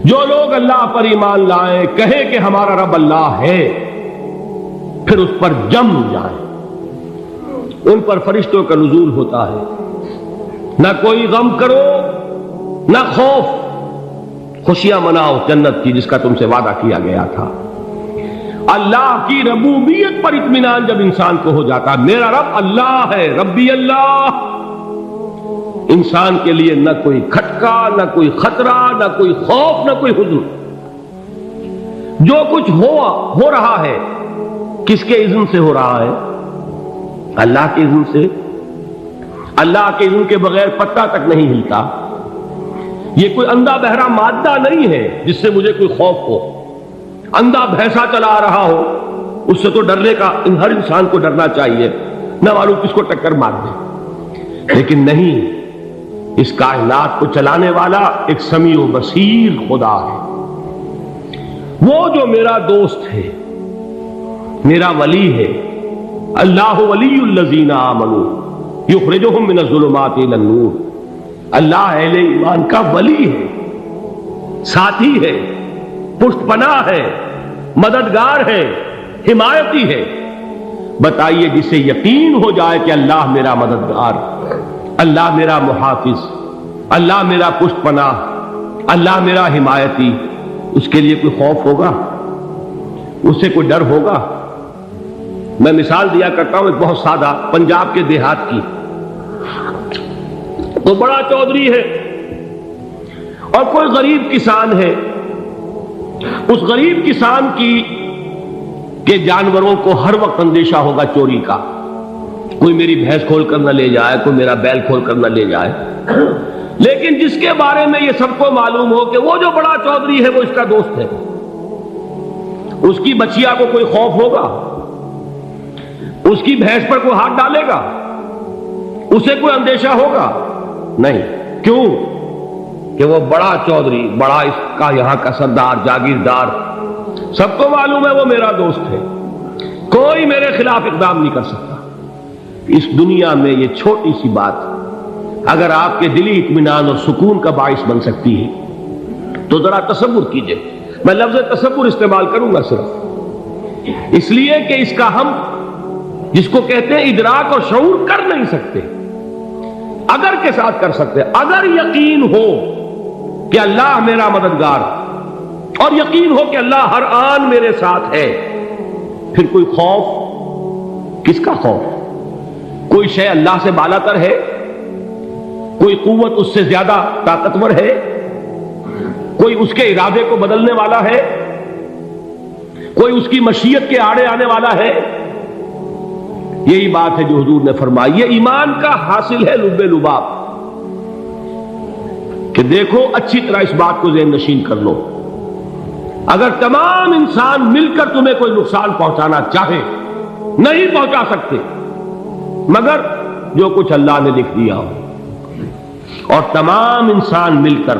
جو لوگ اللہ پر ایمان لائیں، کہیں کہ ہمارا رب اللہ ہے، پھر اس پر جم جائیں، ان پر فرشتوں کا نزول ہوتا ہے۔ نہ کوئی غم کرو نہ خوف، خوشیاں مناؤ جنت کی جس کا تم سے وعدہ کیا گیا تھا۔ اللہ کی ربوبیت پر اطمینان جب انسان کو ہو جاتا، میرا رب اللہ ہے، ربی اللہ، انسان کے لیے نہ کوئی کھٹکا، نہ کوئی خطرہ، نہ کوئی خوف، نہ کوئی حزن۔ جو کچھ ہو رہا ہے کس کے اذن سے ہو رہا ہے؟ اللہ کے اذن سے۔ اللہ کے اذن کے بغیر پتہ تک نہیں ہلتا۔ یہ کوئی اندھا بہرا مادہ نہیں ہے جس سے مجھے کوئی خوف ہو۔ اندھا بھینسا چلا آ رہا ہو اس سے تو ڈرنے کا ہر انسان کو ڈرنا چاہیے، نہ معلوم کس کو ٹکر مار دے۔ لیکن نہیں، اس کائنات کو چلانے والا ایک سمیع و بصیر خدا ہے، وہ جو میرا دوست ہے، میرا ولی ہے۔ اللہ ولی الذین آمنوا یخرجہم من الظلمات الی النور۔ اللہ اہل ایمان کا ولی ہے، ساتھی ہے، پشت پناہ ہے، مددگار ہے، حمایتی ہے۔ بتائیے جسے یقین ہو جائے کہ اللہ میرا مددگار، اللہ میرا محافظ، اللہ میرا پشت پناہ، اللہ میرا حمایتی، اس کے لیے کوئی خوف ہوگا؟ اس سے کوئی ڈر ہوگا؟ میں مثال دیا کرتا ہوں ایک بہت سادہ، پنجاب کے دیہات کی۔ تو بڑا چودھری ہے اور کوئی غریب کسان ہے۔ اس غریب کسان کے جانوروں کو ہر وقت اندیشہ ہوگا چوری کا، کوئی میری بھینس کھول کر نہ لے جائے، کوئی میرا بیل کھول کر نہ لے جائے۔ لیکن جس کے بارے میں یہ سب کو معلوم ہو کہ وہ جو بڑا چودھری ہے وہ اس کا دوست ہے، اس کی بچیا کو کوئی خوف ہوگا؟ اس کی بھینس پر کوئی ہاتھ ڈالے گا؟ اسے کوئی اندیشہ ہوگا؟ نہیں۔ کیوں؟ کہ وہ بڑا چودھری، بڑا اس کا یہاں کا سردار، جاگیردار، سب کو معلوم ہے وہ میرا دوست ہے، کوئی میرے خلاف اقدام نہیں کر سکتا۔ اس دنیا میں یہ چھوٹی سی بات اگر آپ کے دلی اطمینان اور سکون کا باعث بن سکتی ہے تو ذرا تصور کیجئے۔ میں لفظ تصور استعمال کروں گا صرف اس لیے کہ اس کا ہم جس کو کہتے ہیں ادراک اور شعور کر نہیں سکتے، اگر کے ساتھ کر سکتے۔ اگر یقین ہو کہ اللہ میرا مددگار اور یقین ہو کہ اللہ ہر آن میرے ساتھ ہے، پھر کوئی خوف؟ کس کا خوف؟ کوئی شے اللہ سے بالا تر ہے؟ کوئی قوت اس سے زیادہ طاقتور ہے؟ کوئی اس کے ارادے کو بدلنے والا ہے؟ کوئی اس کی مشیت کے آڑے آنے والا ہے؟ یہی بات ہے جو حضور نے فرمائی، یہ ایمان کا حاصل ہے لب لباب، کہ دیکھو اچھی طرح اس بات کو ذہن نشین کر لو، اگر تمام انسان مل کر تمہیں کوئی نقصان پہنچانا چاہے نہیں پہنچا سکتے، مگر جو کچھ اللہ نے لکھ دیا ہو، اور تمام انسان مل کر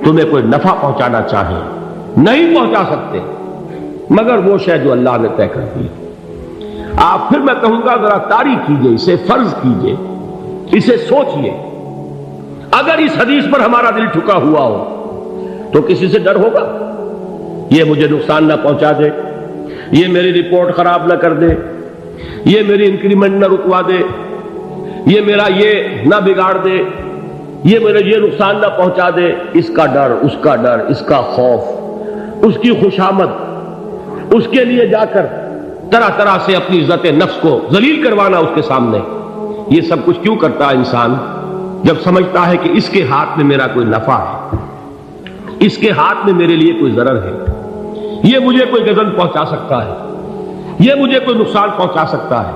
تمہیں کوئی نفع پہنچانا چاہے نہیں پہنچا سکتے، مگر وہ شے جو اللہ نے طے کر دی۔ آپ پھر میں کہوں گا ذرا طاری کیجئے، اسے فرض کیجئے، اسے سوچئے۔ اگر اس حدیث پر ہمارا دل ٹھکا ہوا ہو تو کسی سے ڈر ہوگا؟ یہ مجھے نقصان نہ پہنچا دے، یہ میری رپورٹ خراب نہ کر دے، یہ میری انکریمنٹ نہ رکوا دے، یہ میرا یہ نہ بگاڑ دے، یہ میرے یہ نقصان نہ پہنچا دے۔ اس کا ڈر، اس کا ڈر، اس کا خوف، اس کی خوشامد، اس کے لیے جا کر طرح طرح سے اپنی عزت نفس کو ذلیل کروانا اس کے سامنے، یہ سب کچھ کیوں کرتا ہے انسان؟ جب سمجھتا ہے کہ اس کے ہاتھ میں میرا کوئی نفع ہے، اس کے ہاتھ میں میرے لیے کوئی ضرر ہے، یہ مجھے کوئی غضب پہنچا سکتا ہے، یہ مجھے کوئی نقصان پہنچا سکتا ہے،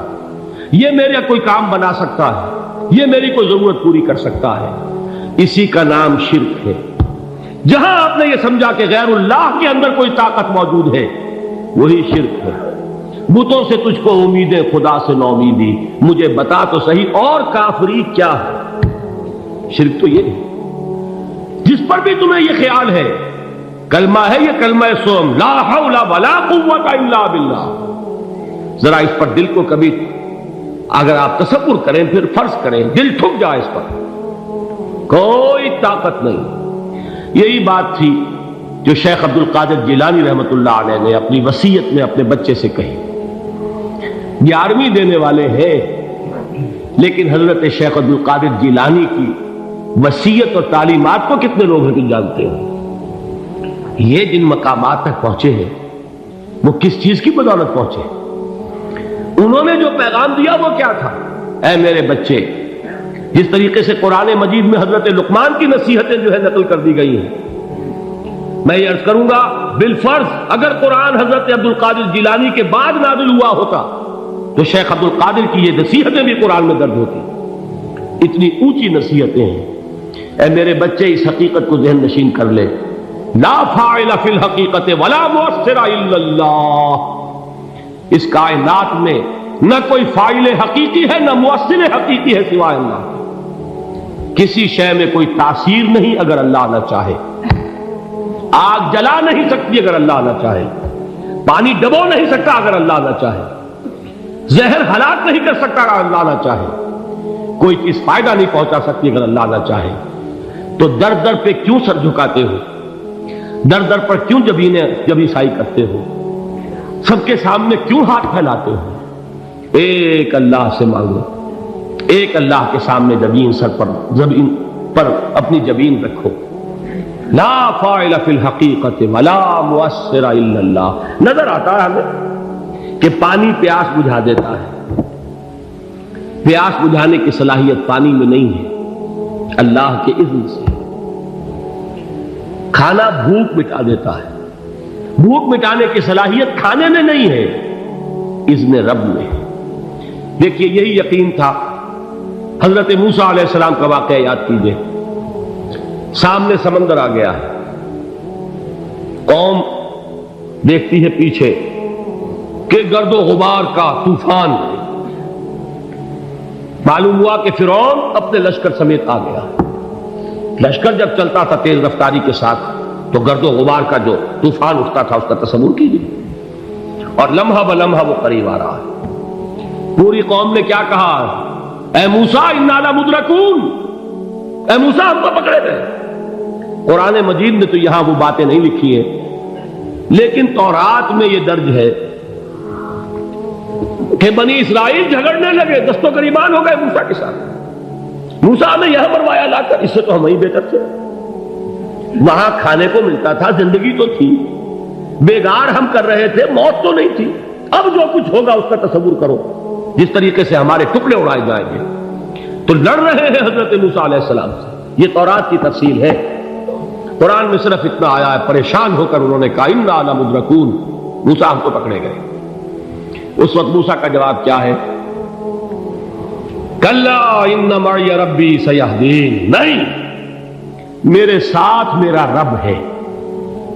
یہ میرا کوئی کام بنا سکتا ہے، یہ میری کوئی ضرورت پوری کر سکتا ہے، اسی کا نام شرک ہے۔ جہاں آپ نے یہ سمجھا کہ غیر اللہ کے اندر کوئی طاقت موجود ہے، وہی شرک ہے۔ بتوں سے تجھ کو امیدیں، خدا سے نو امیدی، مجھے بتا تو صحیح اور کافری کیا ہے؟ شرک تو یہ ہے۔ جس پر بھی تمہیں یہ خیال ہے، کلمہ ہے یہ کلمہ سوم، لا حول ولا قوت الا باللہ، ذرا اس پر دل کو کبھی اگر آپ تصور کریں، پھر فرض کریں، دل ٹھک جائے اس پر، کوئی طاقت نہیں۔ یہی بات تھی جو شیخ عبد القادر جیلانی رحمۃ اللہ علیہ نے اپنی وصیت میں اپنے بچے سے کہی. 11ویں دینے والے ہیں، لیکن حضرت شیخ عبد القادر جیلانی کی وصیت اور تعلیمات کو کتنے لوگ ہیں کہ جانتے ہو؟ یہ جن مقامات تک پہنچے ہیں وہ کس چیز کی بدولت پہنچے؟ انہوں نے جو پیغام دیا وہ کیا تھا؟ اے میرے بچے، جس طریقے سے قرآن مجید میں حضرت لقمان کی نصیحتیں جو ہے نقل کر دی گئی ہیں، میں یہ عرض کروں گا بالفرض اگر قرآن حضرت عبد القادر جیلانی کے بعد نازل ہوا ہوتا تو شیخ عبد القادر کی یہ نصیحتیں بھی قرآن میں درج ہوتی. اتنی اونچی نصیحتیں ہیں. اے میرے بچے، اس حقیقت کو ذہن نشین کر لے، لا فاعل فی الحقیقت ولا مؤثر الا اللہ. اس کائنات میں نہ کوئی فاعل حقیقی ہے نہ مؤثر حقیقی ہے سوائے اللہ. کسی شے میں کوئی تاثیر نہیں اگر اللہ نہ چاہے. آگ جلا نہیں سکتی اگر اللہ نہ چاہے. پانی ڈبو نہیں سکتا اگر اللہ نہ چاہے. زہر ہلاک نہیں کر سکتا اگر اللہ نہ چاہے. کوئی چیز فائدہ نہیں پہنچا سکتی اگر اللہ نہ چاہے. تو در در پہ کیوں سر جھکاتے ہو؟ در در پر کیوں جبیں سائی کرتے ہو؟ سب کے سامنے کیوں ہاتھ پھیلاتے ہو؟ ایک اللہ سے مانگو. ایک اللہ کے سامنے زمین پر اپنی جبین رکھو. لا فاعل فی الحقیقت ولا مؤثر الا اللہ. نظر آتا ہے ہمیں کہ پانی پیاس بجھا دیتا ہے. پیاس بجھانے کی صلاحیت پانی میں نہیں ہے، اللہ کے اذن سے. کھانا بھوک مٹا دیتا ہے. بھوک مٹانے کی صلاحیت کھانے میں نہیں ہے، اذن رب میں. دیکھیے یہی یقین تھا. حضرت موسیٰ علیہ السلام کا واقعہ یاد کیجئے. سامنے سمندر آ گیا ہے. قوم دیکھتی ہے پیچھے کہ گرد و غبار کا طوفان. معلوم ہوا کہ فرعون اپنے لشکر سمیت آ گیا. لشکر جب چلتا تھا تیز رفتاری کے ساتھ تو گرد و غبار کا جو طوفان اٹھتا تھا اس کا تصور کیجیے. اور لمحہ بلمحہ وہ قریب آ رہا ہے. پوری قوم نے کیا کہا؟ اے موسیٰ انا لمدرکون. اے موسیٰ ہم کو پکڑے گئے. قرآن مجید نے تو یہاں وہ باتیں نہیں لکھی ہیں، لیکن تورات میں یہ درج ہے کہ بنی اسرائیل جھگڑنے لگے، دست و گریبان ہو گئے موسیٰ کے ساتھ. موسیٰ نے یہاں مروایا لا کر، اس سے تو ہم ہی بہتر تھے. وہاں کھانے کو ملتا تھا، زندگی تو تھی، بیگار ہم کر رہے تھے، موت تو نہیں تھی. اب جو کچھ ہوگا اس کا تصور کرو، جس طریقے سے ہمارے ٹکڑے اڑائے جائیں گے. تو لڑ رہے ہیں حضرت موسیٰ علیہ السلام سے. یہ تورات کی تفصیل ہے. قرآن میں صرف اتنا آیا ہے، پریشان ہو کر انہوں نے کہا انا لمدرکون. موسیٰ ہم کو پکڑے گئے. اس وقت موسیٰ کا جواب کیا ہے؟ کلا ان معی ربی سیہدین. نہیں، میرے ساتھ میرا رب ہے،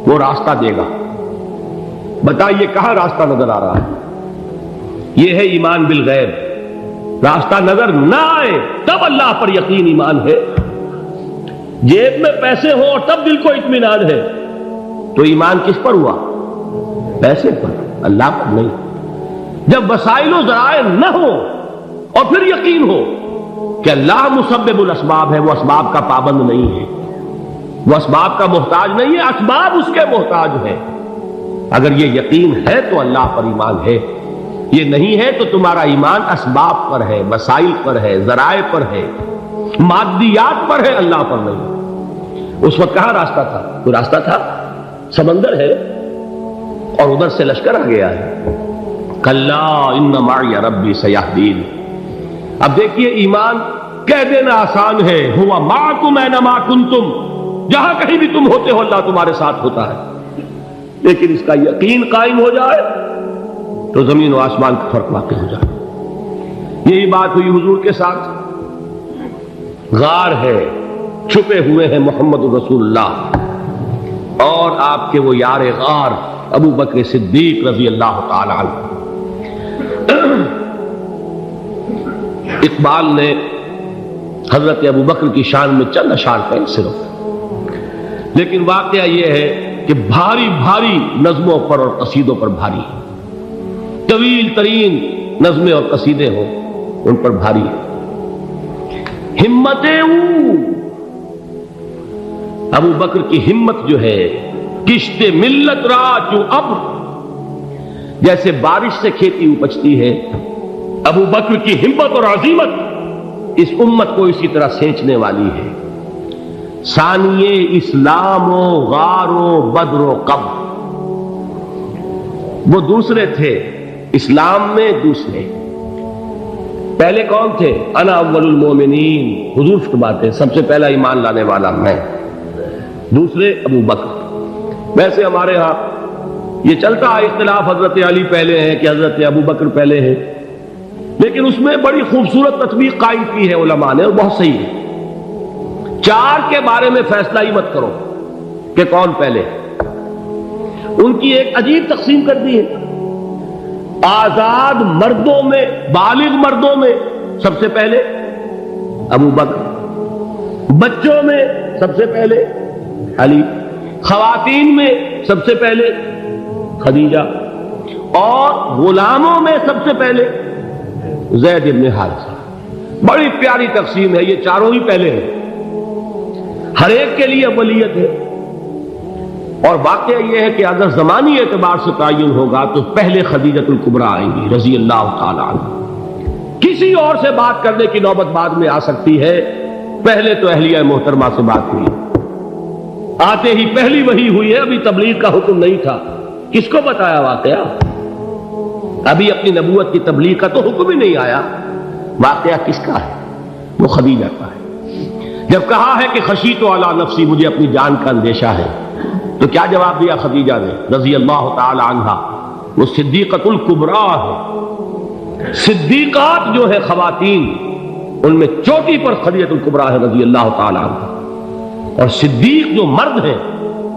وہ راستہ دے گا. بتائیے کہاں راستہ نظر آ رہا ہے؟ یہ ہے ایمان بالغیب. راستہ نظر نہ آئے تب اللہ پر یقین ایمان ہے. جیب میں پیسے ہوں اور تب دل کو اطمینان ہے تو ایمان کس پر ہوا؟ پیسے پر، اللہ پر نہیں. جب وسائل و ذرائع نہ ہو اور پھر یقین ہو کہ اللہ مسبب الاسباب ہے، وہ اسباب کا پابند نہیں ہے، وہ اسباب کا محتاج نہیں ہے، اسباب اس کے محتاج ہے. اگر یہ یقین ہے تو اللہ پر ایمان ہے. یہ نہیں ہے تو تمہارا ایمان اسباب پر ہے، وسائل پر ہے، ذرائع پر ہے، مادیات پر ہے، اللہ پر نہیں. اس وقت کہاں راستہ تھا؟ کوئی راستہ تھا؟ سمندر ہے اور ادھر سے لشکر آ گیا ہے. کلا ان معی ربی سیہدین. اب دیکھیے ایمان کہہ دینا آسان ہے، ہوا معکم اینما کنتم. جہاں کہیں بھی تم ہوتے ہو اللہ تمہارے ساتھ ہوتا ہے. لیکن اس کا یقین قائم ہو جائے تو زمین و آسمان کا فرق واقع ہو جائے. یہی بات ہوئی حضور کے ساتھ. غار ہے، چھپے ہوئے ہیں محمد رسول اللہ اور آپ کے وہ یار غار ابو بکر صدیق رضی اللہ تعالی عنہ. اقبال نے حضرت ابو بکر کی شان میں چند اشعار کہیں صرف، لیکن واقعہ یہ ہے کہ بھاری بھاری نظموں پر اور قصیدوں پر بھاری ہے. طویل ترین نظمیں اور قصیدے ہوں ان پر بھاری ہے. ہمتیں ابو بکر کی ہمت جو ہے کشت ملت را جو ابر، جیسے بارش سے کھیتی اپجتی ہے، ابو بکر کی ہمت اور عزیمت اس امت کو اسی طرح سینچنے والی ہے۔ ثانیے اسلام و غار و بدر و قبر، وہ دوسرے تھے اسلام میں، دوسرے پہلے کون تھے؟ انا اول المومنین، حضور فرماتے سب سے پہلا ایمان لانے والا میں، دوسرے ابو بکر۔ ویسے ہمارے ہاں یہ چلتا ہے اختلاف، حضرت علی پہلے ہیں کہ حضرت ابو بکر پہلے ہیں، لیکن اس میں بڑی خوبصورت تطبیق قائم کی ہے علماء نے، اور بہت صحیح ہے۔ چار کے بارے میں فیصلہ ہی مت کرو کہ کون پہلے، ان کی ایک عجیب تقسیم کر دی ہے۔ آزاد مردوں میں، بالغ مردوں میں سب سے پہلے ابو بکر، بچوں میں سب سے پہلے علی، خواتین میں سب سے پہلے خدیجہ، اور غلاموں میں سب سے پہلے زید بن حارثہ۔ بڑی پیاری تقسیم ہے، یہ چاروں ہی پہلے ہیں، ہر ایک کے لیے اولیت ہے۔ اور واقعہ یہ ہے کہ اگر زمانی اعتبار سے تعین ہوگا تو پہلے خدیجۃ الکبریٰ آئیں گی رضی اللہ تعالی عنہ، کسی اور سے بات کرنے کی نوبت بعد میں آ سکتی ہے، پہلے تو اہلیہ محترمہ سے بات ہوئی، آتے ہی پہلی وحی ہوئی ہے، ابھی تبلیغ کا حکم نہیں تھا، کس کو بتایا واقعہ؟ ابھی اپنی نبوت کی تبلیغ کا تو حکم ہی نہیں آیا، واقعہ کس کا ہے؟ وہ خدیجہ کا ہے۔ جب کہا ہے کہ خشیت علی نفسی، مجھے اپنی جان کا اندیشہ ہے، تو کیا جواب دیا خدیجہ نے رضی اللہ تعالی عنہا؟ وہ صدیقۃ الکبریٰ ہے، صدیقات جو ہے خواتین، ان میں چوٹی پر خدیجۃ الکبریٰ ہے رضی اللہ تعالی عنہا، اور صدیق جو مرد ہیں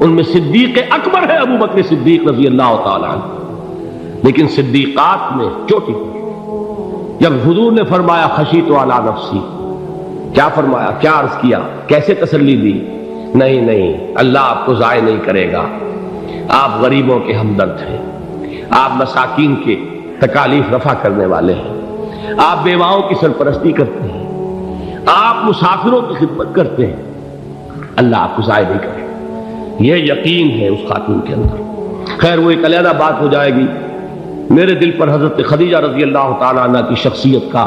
ان میں صدیق اکبر ہے ابو بکر صدیق رضی اللہ تعالی عنہ، لیکن صدیقات میں چوٹی پر۔ جب حضور نے فرمایا خشیت علی نفسی، کیا فرمایا، کیا عرض کیا، کیسے تسلی دی؟ نہیں نہیں، اللہ آپ کو ضائع نہیں کرے گا، آپ غریبوں کے ہمدرد ہیں، آپ مساکین کے تکالیف رفع کرنے والے ہیں، آپ بیواؤں کی سرپرستی کرتے ہیں، آپ مسافروں کی خدمت کرتے ہیں، اللہ آپ کو ضائع نہیں کرے گا، یہ یقین ہے اس خاتون کے اندر۔ خیر وہ ایک علیحدہ بات ہو جائے گی۔ میرے دل پر حضرت خدیجہ رضی اللہ تعالیٰ عنہ کی شخصیت کا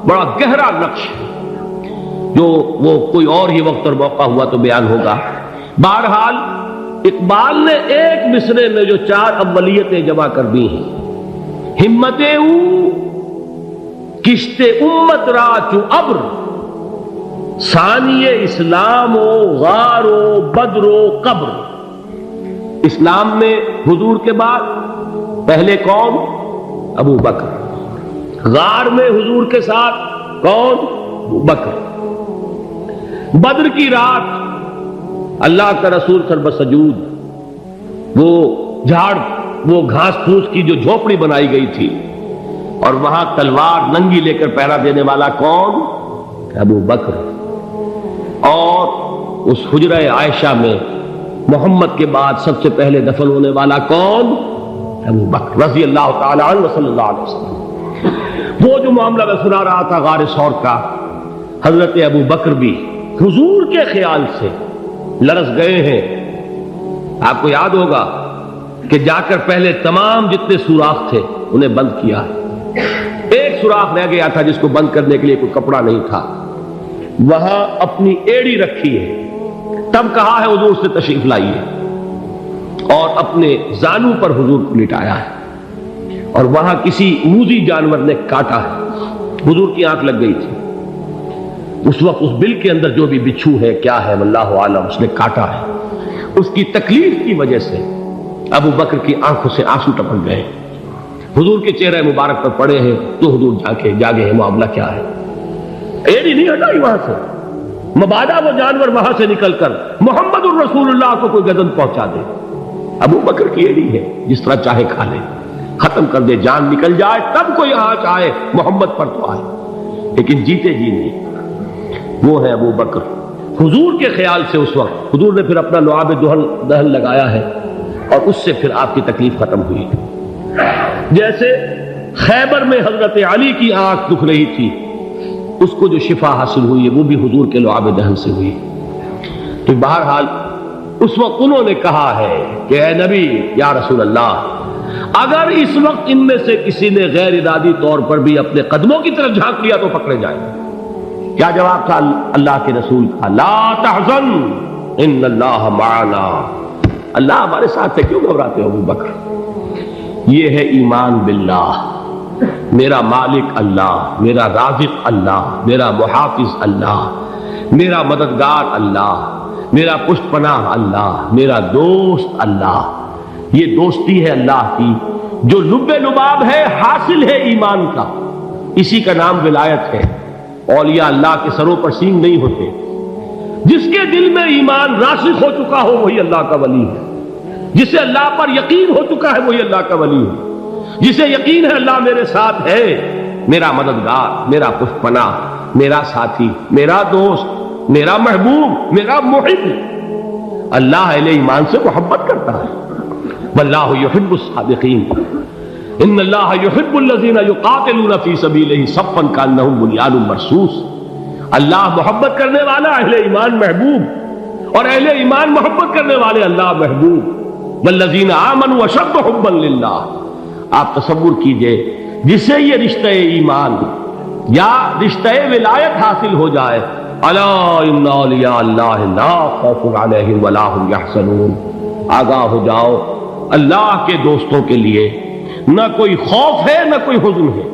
بڑا گہرا نقش ہے، جو وہ کوئی اور ہی وقت اور موقع ہوا تو بیان ہوگا۔ بہرحال اقبال نے ایک مصرے میں جو چار اولیتیں جمع کر دی ہیں، ہمت او کشت امت را چو ابر، ثانی اسلام و غار و بدر و قبر۔ اسلام میں حضور کے بعد پہلے کون؟ ابو بکر، غار میں حضور کے ساتھ کون؟ ابو بکر، بدر کی رات اللہ کا رسول سربسجود، وہ جھاڑ، وہ گھاس پھوس کی جو جھوپڑی بنائی گئی تھی، اور وہاں تلوار ننگی لے کر پہرا دینے والا کون؟ ابو بکر، اور اس حجرہ عائشہ میں محمد کے بعد سب سے پہلے دفن ہونے والا کون؟ ابو بکر رضی اللہ تعالی عنہ صلی اللہ علیہ وسلم۔ وہ جو معاملہ میں سنا رہا تھا غار ثور کا، حضرت ابو بکر بھی حضور کے خیال سے لرز گئے ہیں۔ آپ کو یاد ہوگا کہ جا کر پہلے تمام جتنے سوراخ تھے انہیں بند کیا ہے، ایک سوراخ رہ گیا تھا جس کو بند کرنے کے لیے کوئی کپڑا نہیں تھا، وہاں اپنی ایڑی رکھی ہے، تب کہا ہے حضور سے تشریف لائیے، اور اپنے زانو پر حضور کو لٹایا ہے، اور وہاں کسی موذی جانور نے کاٹا ہے، حضور کی آنکھ لگ گئی تھی، اس وقت اس بل کے اندر جو بھی بچھو ہے کیا ہے واللہ عالم، اس نے کاٹا ہے، اس کی تکلیف کی وجہ سے ابو بکر کی آنکھوں سے آنسو ٹپک گئے، حضور کے چہرے مبارک پر پڑے ہیں، تو حضور جاگے ہیں، معاملہ کیا ہے؟ ایڑی نہیں ہٹائی وہاں سے، مبادا وہ جانور وہاں سے نکل کر محمد الرسول اللہ کو کوئی گزن پہنچا دے، ابو بکر کی ایڑی ہے، جس طرح چاہے کھا لے، ختم کر دے، جان نکل جائے تب کوئی آنچ آئے، محمد پر تو آئے، لیکن جیتے جی نہیں۔ وہ ہے ابو بکر حضور کے خیال سے، اس وقت حضور نے پھر اپنا لعاب دہن لگایا ہے، اور اس سے پھر آپ کی تکلیف ختم ہوئی۔ جیسے خیبر میں حضرت علی کی آنکھ دکھ رہی تھی، اس کو جو شفا حاصل ہوئی ہے وہ بھی حضور کے لعاب دہن سے ہوئی۔ تو بہرحال اس وقت انہوں نے کہا ہے کہ اے نبی یا رسول اللہ، اگر اس وقت ان میں سے کسی نے غیر ارادی طور پر بھی اپنے قدموں کی طرف جھانک لیا تو پکڑے جائیں گے۔ کیا جواب تھا اللہ کے رسول کا؟ لا تحزن ان اللہ معنا، اللہ ہمارے ساتھ ہے، کیوں گھبراتے ہو ابو بکر؟ یہ ہے ایمان باللہ، میرا مالک اللہ، میرا رازق اللہ، میرا محافظ اللہ، میرا مددگار اللہ، میرا پشت پناہ اللہ، میرا دوست اللہ۔ یہ دوستی ہے اللہ کی جو لب لباب ہے، حاصل ہے ایمان کا، اسی کا نام ولایت ہے۔ اولیاء اللہ کے سروں پر سینگ نہیں ہوتے، جس کے دل میں ایمان راسخ ہو چکا ہو وہی اللہ کا ولی ہے، جسے اللہ پر یقین ہو چکا ہے وہی اللہ کا ولی ہے، جسے یقین ہے اللہ میرے ساتھ ہے، میرا مددگار، میرا پشت پناہ، میرا ساتھی، میرا دوست، میرا محبوب، میرا محب۔ اللہ اہل ایمان سے محبت کرتا ہے۔ واللہ یحب الصادقین، ان اللہ یحب الذین یقاتلون فی سبیلہ صفا کانہم بنیان مرصوص۔ اللہ محبت کرنے والا، اہل ایمان محبوب، اور اہل ایمان محبت کرنے والے اللہ محبوب۔ والذین آمنوا اشد حبا للہ۔ آپ تصور کیجئے جسے یہ رشتہ ایمان یا رشتہ ولایت حاصل ہو جائے، الا ان اولیاء اللہ لا خوف علیہم ولا هم یحزنون، آگاہ ہو جاؤ، اللہ کے دوستوں کے لیے نہ کوئی خوف ہے نہ کوئی حزن ہے۔